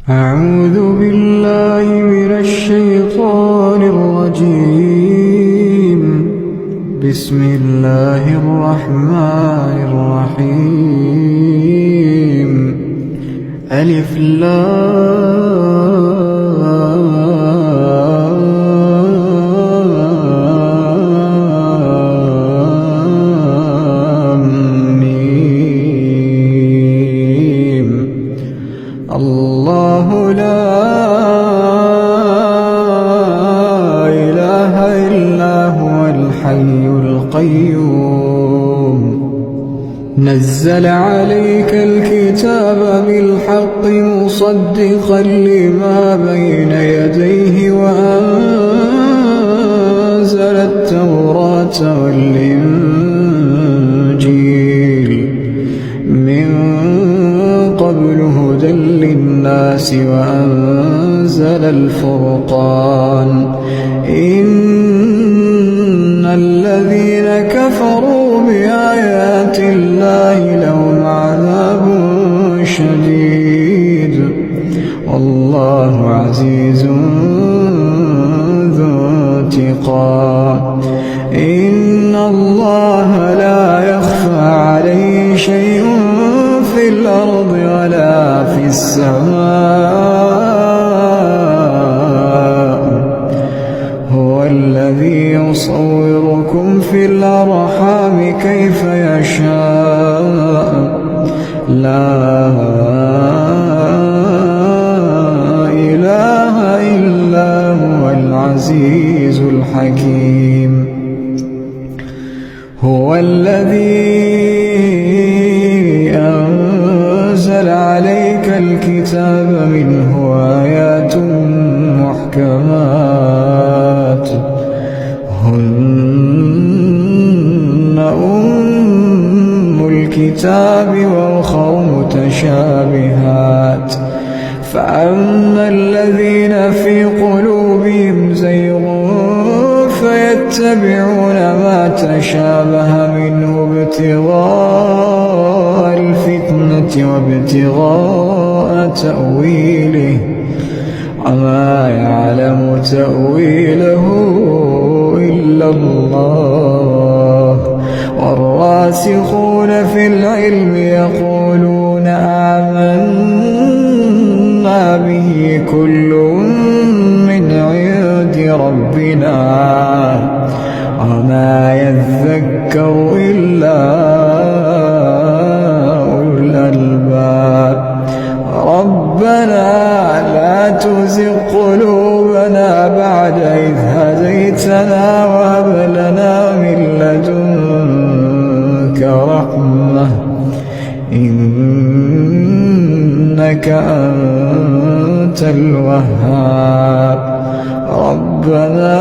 أعوذ بالله من الشيطان الرجيم. بسم الله الرحمن الرحيم. ألف لام ميم. الله لا إله إلا هو الحي القيوم. نزل عليك الكتاب بالحق مصدقا لما بين يديه وأنزل التوراة والإنجيل من قبل هدى للناس وأنزل الفرقان. إن الذين كفروا بآيات الله لهم عذاب شديد والله عزيز ذو انتقام. إن الله لا يخفى عليه شيء في الأرض ولا في السماء. هو الذي يصوركم في الأرحام كيف يشاء. لا إله إلا هو العزيز الحكيم. هو الذي أنزل عليك الكتاب منه آيات محكمات هن أم الكتاب وأخر متشابهات. فأما الذين في قلوبهم زيغ فيتبعون ما تشابه منه ابتغاء الفتنة وابتغاء تأويله وما يعلم تأويله إلا الله. والراسخون في العلم يقولون آمنا به كل من عند ربنا وما يذكر إلا أولو الألباب. ربنا لا تزغ قلوبنا بعد إذ هديتنا وهب لنا من لدنك رحمة إنك أنت الوهاب. ربنا